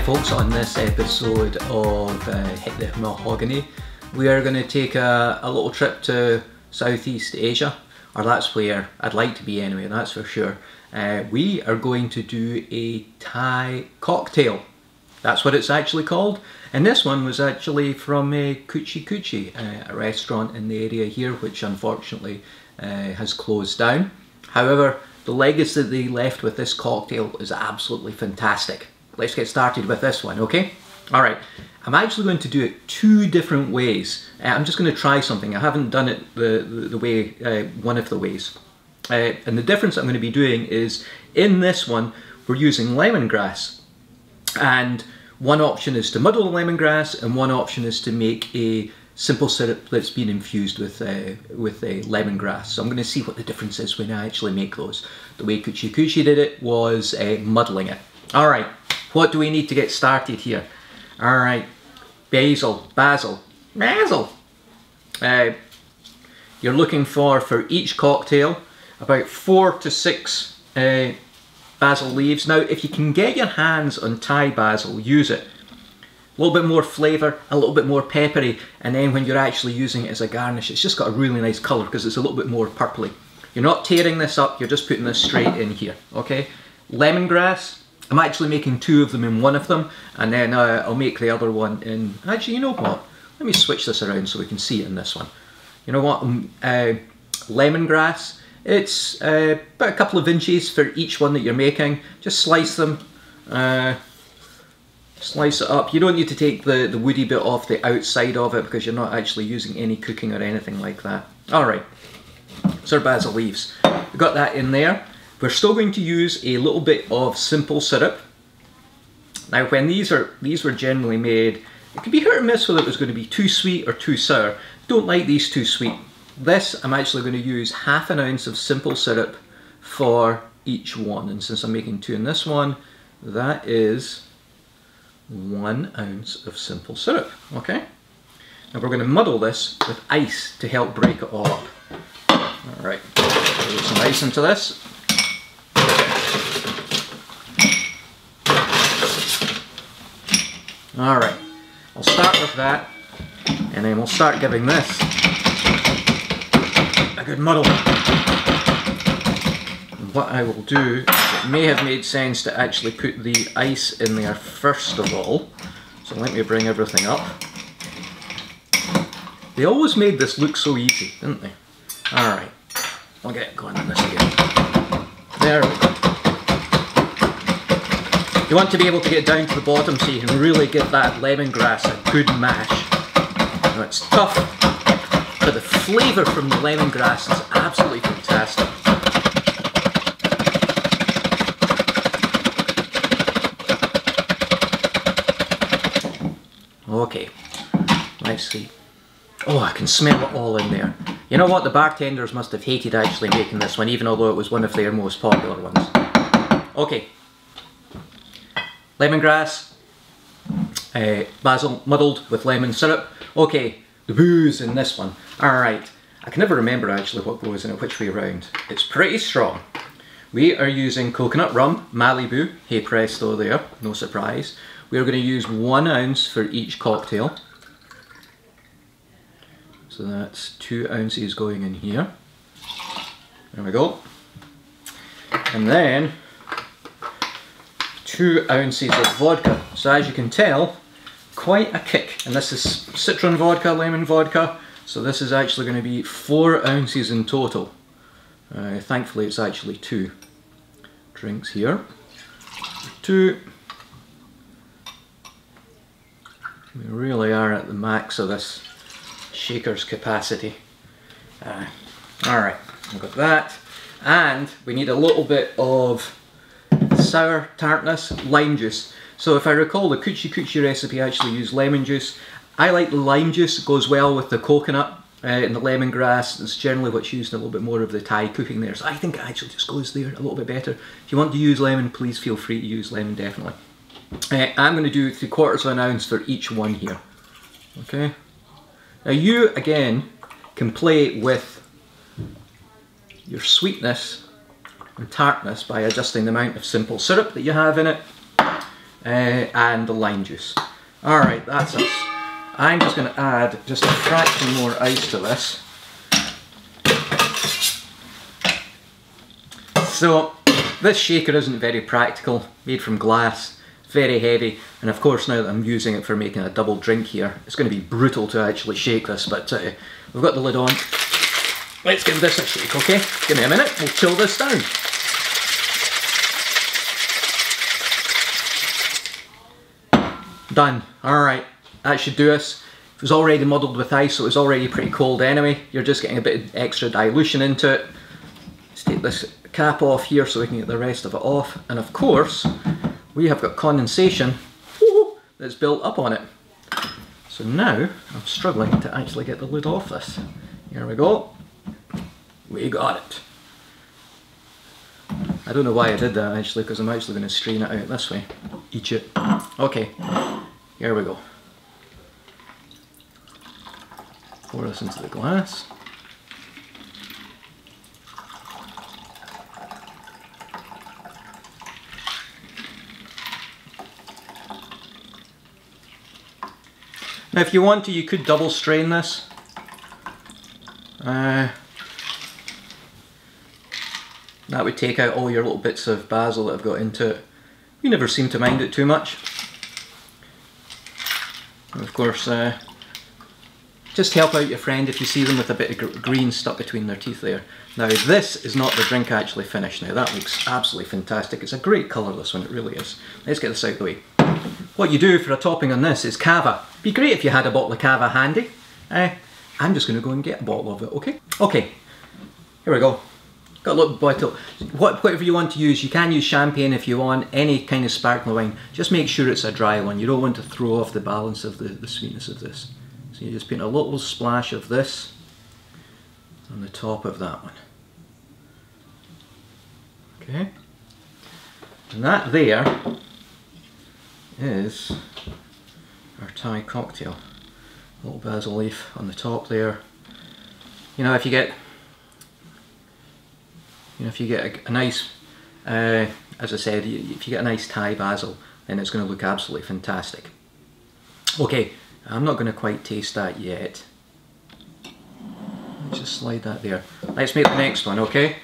Hi folks, on this episode of Hit the Mahogany, we are going to take a little trip to Southeast Asia, or that's where I'd like to be anyway, that's for sure. We are going to do a Thai cocktail. That's what it's actually called. And this one was actually from Coupe, a restaurant in the area here, which unfortunately has closed down. However, the legacy they left with this cocktail is absolutely fantastic. Let's get started with this one, okay? All right, I'm actually going to do it two different ways. I'm just going to try something. I haven't done it the way, one of the ways. And the difference I'm going to be doing is, in this one, we're using lemongrass. And one option is to muddle the lemongrass, and one option is to make a simple syrup that's been infused with lemongrass. So I'm going to see what the difference is when I actually make those. The way Coupe did it was muddling it. All right. What do we need to get started here? All right, basil. You're looking for each cocktail about 4 to 6 basil leaves. Now, if you can get your hands on Thai basil, use it. A little bit more flavour, a little bit more peppery, and then when you're actually using it as a garnish, it's just got a really nice colour because it's a little bit more purpley. You're not tearing this up, you're just putting this straight in here, okay? Lemongrass. I'm actually making 2 of them in one of them, and then I'll make the other one in... Actually, you know what? Let me switch this around so we can see it in this one. You know what? Lemongrass. It's about a couple of inches for each one that you're making. Just slice them. Slice it up. You don't need to take the woody bit off the outside of it because you're not actually using any cooking or anything like that. Alright. So our basil leaves. We've got that in there. We're still going to use a little bit of simple syrup. Now, when these were generally made, it could be hit or miss whether it was going to be too sweet or too sour. Don't like these too sweet. This, I'm actually going to use ½ ounce of simple syrup for each one. And since I'm making 2 in this one, that is 1 ounce of simple syrup. Okay. Now we're going to muddle this with ice to help break it all up. All right. Put some ice into this. Alright, I'll start with that, and then we'll start giving this a good muddle. And what I will do, it may have made sense to actually put the ice in there first of all, so let me bring everything up. They always made this look so easy, didn't they? Alright, I'll get going on this again. There we go. You want to be able to get down to the bottom so you can really give that lemongrass a good mash. Now, it's tough, but the flavour from the lemongrass is absolutely fantastic. Okay, let's see. Oh, I can smell it all in there. You know what, the bartenders must have hated actually making this one, even although it was one of their most popular ones. Okay. Lemongrass, basil muddled with lemon syrup. Okay, the booze in this one. Alright, I can never remember actually what goes in it, which way around. It's pretty strong. We are using coconut rum, Malibu, hey presto there, no surprise. We are going to use 1 ounce for each cocktail. So that's 2 ounces going in here. There we go. And then 2 ounces of vodka. So as you can tell, quite a kick. And this is citron vodka, lemon vodka. So this is actually going to be 4 ounces in total. Thankfully it's actually 2 drinks here. 2. We really are at the max of this shaker's capacity. Alright, we've got that. And we need a little bit of sour tartness, lime juice. So if I recall, the Coupe recipe actually used lemon juice. I like the lime juice, it goes well with the coconut and the lemongrass. It's generally what's used in a little bit more of the Thai cooking there. So I think it actually just goes there a little bit better. If you want to use lemon, please feel free to use lemon, definitely. I'm going to do 3/4 of an ounce for each one here. Okay. Now you, again, can play with your sweetness and tartness by adjusting the amount of simple syrup that you have in it. and the lime juice. Alright, that's us. I'm just going to add just a fraction more ice to this. So this shaker isn't very practical, made from glass, very heavy, and of course now that I'm using it for making a double drink here, it's going to be brutal to actually shake this, but we've got the lid on. Let's give this a shake, okay? Give me a minute, we'll chill this down. Done. Alright, that should do us. It was already muddled with ice, so it was already pretty cold anyway. You're just getting a bit of extra dilution into it. Let's take this cap off here so we can get the rest of it off. And of course, we have got condensation that's built up on it. So now, I'm struggling to actually get the lid off this. Here we go. We got it. I don't know why I did that actually, because I'm actually going to strain it out this way. Eat it. Okay, here we go. Pour this into the glass. Now if you want to, you could double strain this. That would take out all your little bits of basil that I've got into it. You never seem to mind it too much. And of course, just help out your friend if you see them with a bit of green stuck between their teeth there. Now this is not the drink actually finished now. That looks absolutely fantastic. It's a great colour, this one, it really is. Let's get this out of the way. What you do for a topping on this is Cava. Be great if you had a bottle of Cava handy. I'm just going to go and get a bottle of it, okay? Okay, here we go. Got a little bottle. Whatever you want to use, you can use champagne if you want, any kind of sparkling wine. Just make sure it's a dry one. You don't want to throw off the balance of the sweetness of this. So you just put a little splash of this on the top of that one. Okay. And that there is our Thai cocktail. A little basil leaf on the top there. You know, if you get a nice, as I said, if you get a nice Thai basil, then it's going to look absolutely fantastic. Okay, I'm not going to quite taste that yet. Let's just slide that there. Let's make the next one, okay?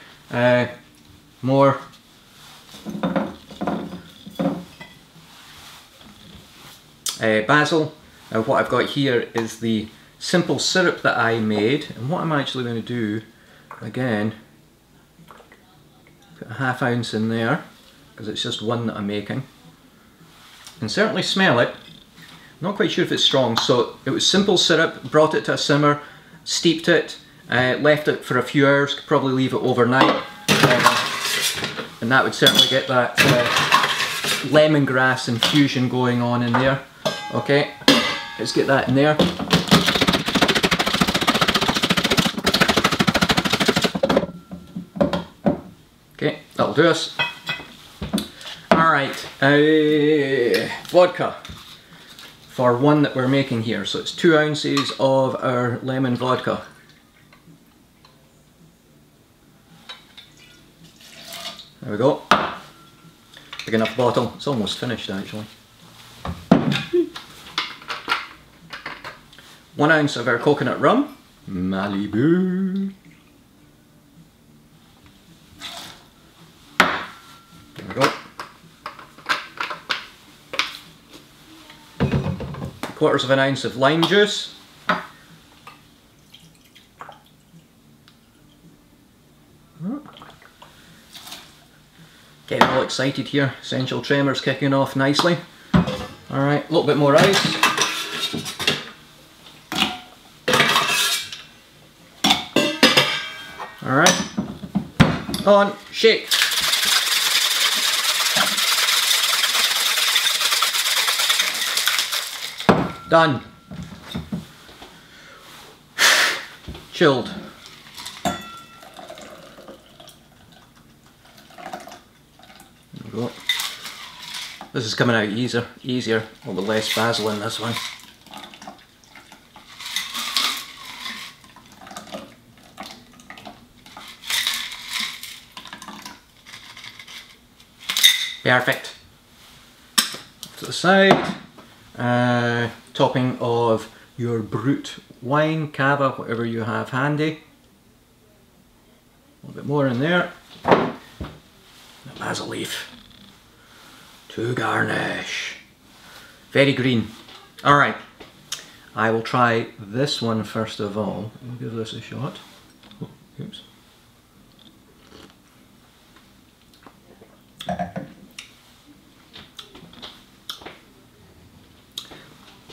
More. Basil. What I've got here is the simple syrup that I made, and what I'm actually going to do, again, put a ½ ounce in there, because it's just one that I'm making. And certainly smell it. Not quite sure if it's strong, so it was simple syrup, brought it to a simmer, steeped it, left it for a few hours, could probably leave it overnight, and that would certainly get that lemongrass infusion going on in there. Okay, let's get that in there. Okay, that'll do us. Alright, vodka for one that we're making here. So it's 2 ounces of our lemon vodka. There we go. Big enough bottle. It's almost finished actually. 1 ounce of our coconut rum. Malibu. There we go. 1/4 ounce of lime juice. Getting all excited here. Essential tremors kicking off nicely. Alright, a little bit more ice. Alright. On, shake. Done. Chilled. There we go. This is coming out easier, a little bit less basil in this one. Perfect. to the side. Topping of your brut wine, Cava, whatever you have handy. A little bit more in there. The Basil Leaf to garnish. Very green. Alright, I will try this one first of all. We'll give this a shot. Oh, oops.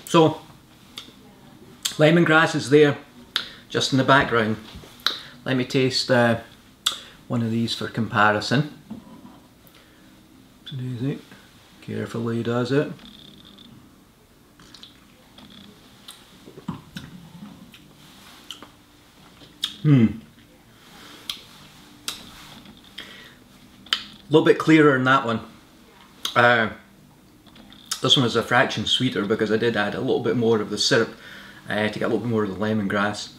So, lemongrass is there, just in the background. Let me taste one of these for comparison. Easy. Carefully does it. A little bit clearer in that one. This one was a fraction sweeter because I did add a little bit more of the syrup to get a little bit more of the lemongrass.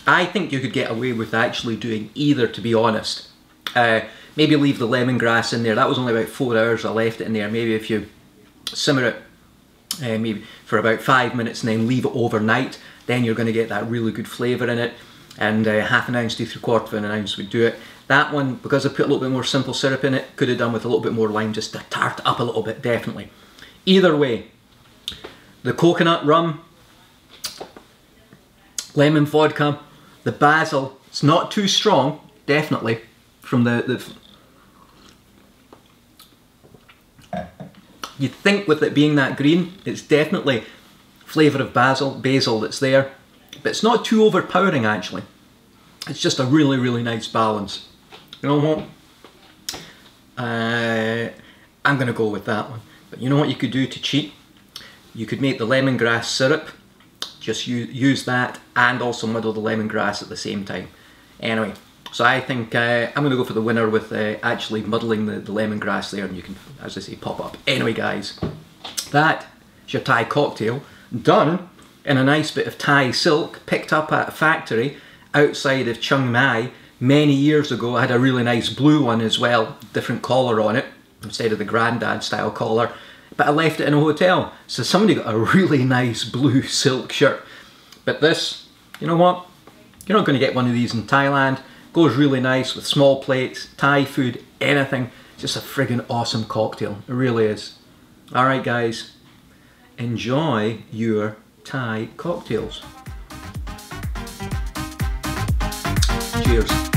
I think you could get away with actually doing either, to be honest. Maybe leave the lemongrass in there. That was only about 4 hours I left it in there. Maybe if you simmer it maybe for about 5 minutes and then leave it overnight, then you're going to get that really good flavour in it. And half an ounce to 3/4 of an ounce would do it. That one, because I put a little bit more simple syrup in it, could have done with a little bit more lime just to tart up a little bit, definitely. Either way, the coconut rum, lemon vodka, the basil, it's not too strong, definitely, from you'd think with it being that green, it's definitely flavour of basil that's there, but it's not too overpowering actually. It's just a really, really nice balance. You know what? I'm going to go with that one. But you know what you could do to cheat? You could make the lemongrass syrup, just use that and also muddle the lemongrass at the same time. Anyway, so I think I'm going to go for the winner with actually muddling the lemongrass there, and you can, as I say, pop up. Anyway guys, that is your Thai cocktail, done in a nice bit of Thai silk, picked up at a factory outside of Chiang Mai many years ago. I had a really nice blue one as well, different collar on it, instead of the granddad style collar, but I left it in a hotel, so somebody got a really nice blue silk shirt. But this, you know what, you're not going to get one of these in Thailand. Goes really nice with small plates, Thai food, anything. It's just a friggin' awesome cocktail, it really is. Alright guys, enjoy your Thai cocktails. Cheers.